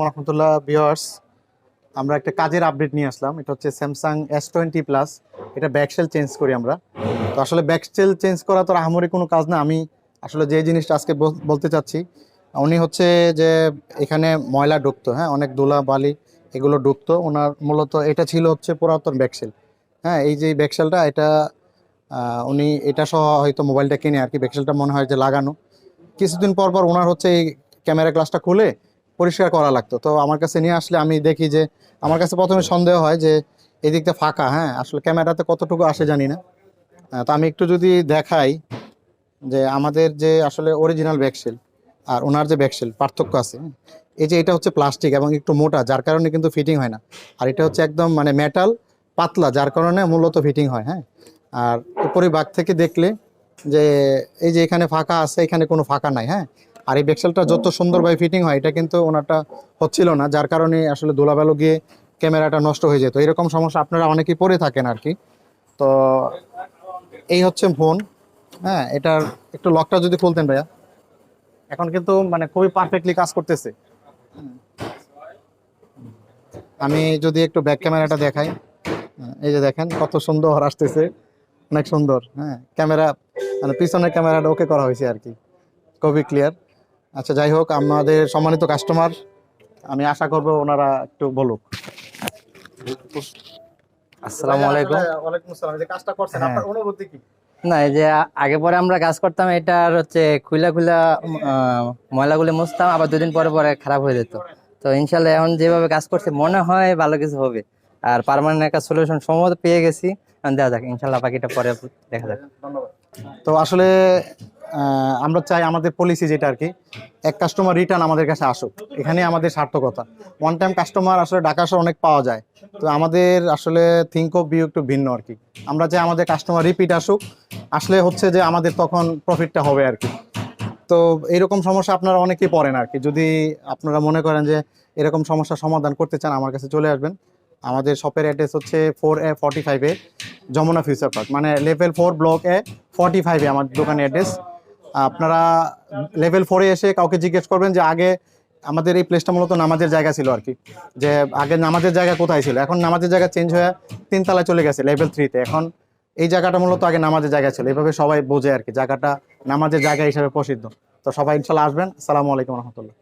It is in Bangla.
রহমতুল্লাহ ভিউয়ার্স, আমরা একটা কাজের আপডেট নিয়ে আসলাম। এটা হচ্ছে স্যামসাং S20 প্লাস। এটা ব্যাকশেল চেঞ্জ করি আমরা। তো আসলে ব্যাকশেল চেঞ্জ করা তো আহামরি কোনো কাজ না। আমি আসলে যে জিনিসটা আজকে বলতে চাচ্ছি, উনি হচ্ছে যে এখানে ময়লা ঢুকতো, হ্যাঁ, অনেক ধুলা বালি এগুলো ঢুকতো। ওনার মূলত এটা ছিল হচ্ছে পুরাতন ব্যাকশেল। হ্যাঁ, এই যে ব্যাকশেলটা এটা উনি এটা সহ হয়তো মোবাইলটা কিনে আর কি। ব্যাকশেলটা মনে হয় যে লাগানো। কিছুদিন পর পর ওনার হচ্ছে এই ক্যামেরা গ্লাসটা খুলে পরিষ্কার করা লাগতো। তো আমার কাছে নিয়ে আসলে আমি দেখি যে আমার কাছে প্রথমে সন্দেহ হয় যে এদিকটা ফাঁকা। হ্যাঁ, আসলে ক্যামেরাতে কতটুকু আসে জানি না। তো আমি একটু যদি দেখাই যে আমাদের যে আসলে অরিজিনাল ব্যাকশেল আর ওনার যে ব্যাকশেল পার্থক্য আছে। এই যে এটা হচ্ছে প্লাস্টিক এবং একটু মোটা, যার কারণে কিন্তু ফিটিং হয় না। আর এটা হচ্ছে একদম মানে মেটাল, পাতলা, যার কারণে মূলত ফিটিং হয়। হ্যাঁ, আর উপরে বাগ থেকে দেখলে যে এই যে এখানে ফাঁকা আছে, এখানে কোনো ফাঁকা নাই। হ্যাঁ, আর এই ব্যাকশেলটা যত সুন্দরভাবে ফিটিং হয় এটা কিন্তু ওনারটা হচ্ছিল না, যার কারণে আসলে ধুলাবালু গিয়ে ক্যামেরাটা নষ্ট হয়ে যেত। এরকম সমস্যা আপনারা অনেকেই পড়ে থাকেন আর কি। তো এই হচ্ছে ফোন। হ্যাঁ, এটার একটু লকটা যদি খুলতেন ভাইয়া। এখন কিন্তু মানে খুবই পারফেক্টলি কাজ করতেছে। আমি যদি একটু ব্যাক ক্যামেরাটা দেখাই, এই যে দেখেন কত সুন্দর আসতেছে, অনেক সুন্দর। হ্যাঁ, ক্যামেরা মানে পিছনের ক্যামেরাটা ওকে করা হয়েছে আর কি, খুবই ক্লিয়ার। আচ্ছা, যাই হোক, আমাদের সম্মানিত কাস্টমার, আমি আশা করব ওনারা একটু বলুক। আসসালামু আলাইকুম। ওয়ালাইকুম আসসালাম। যে কাজটা করছেন, হ্যাঁ। আপনার অনুভূতি কি? না, এই যে আগে পরে আমরা কাজ করতাম, এটার হচ্ছে খুলা খুলা ময়লাগুলি মুছতাম, আবার দুদিন পরে পরে খারাপ হয়ে যেত। তো ইনশাল্লাহ এখন যেভাবে কাজ করছে মনে হয় ভালো কিছু হবে, আর পার্মানেন্ট একটা সলিউশন সম্ভবত পেয়ে গেছি। এখন দেখা যাক, ইনশাল্লাহ বাকিটা পরে দেখা যাক। ধন্যবাদ। তো আসলে আমরা চাই, আমাদের পলিসি যেটা আর কি, এক কাস্টমার রিটার্ন আমাদের কাছে আসুক, এখানে আমাদের সার্থকতা। ওয়ান টাইম কাস্টমার আসলে ঢাকা শহরে অনেক পাওয়া যায়। তো আমাদের আসলে থিঙ্ক অফ ভিউ একটু ভিন্ন আর কি। আমরা চাই আমাদের কাস্টমার রিপিট আসুক, আসলে হচ্ছে যে আমাদের তখন প্রফিটটা হবে আর কি। তো এরকম সমস্যা আপনারা অনেকেই পড়েন আর কি। যদি আপনারা মনে করেন যে এরকম সমস্যার সমাধান করতে চান, আমার কাছে চলে আসবেন। আমাদের শপের অ্যাড্রেস হচ্ছে 4A45 যমুনা ফিউচার পার্ক, মানে লেভেল 4 ব্লক A45 আমার দোকানের অ্যাড্রেস। আপনারা লেভেল 4-এ এসে কাউকে জিজ্ঞেস করবেন যে আগে আমাদের এই প্লেসটা মূলত নামাজের জায়গা ছিল আর কি। যে আগে নামাজের জায়গা কোথায় ছিল, এখন নামাজের জায়গা চেঞ্জ হয়ে 3 তলায় চলে গেছে লেভেল 3-তে। এখন এই জায়গাটা মূলত আগে নামাজের জায়গা ছিল, এভাবে সবাই বোঝে আর কি, জায়গাটা নামাজের জায়গা হিসেবে প্রসিদ্ধ। তো সবাই ইনশাল্লাহ আসবেন। আসসালামু আলাইকুম রহমতুল্লাহ।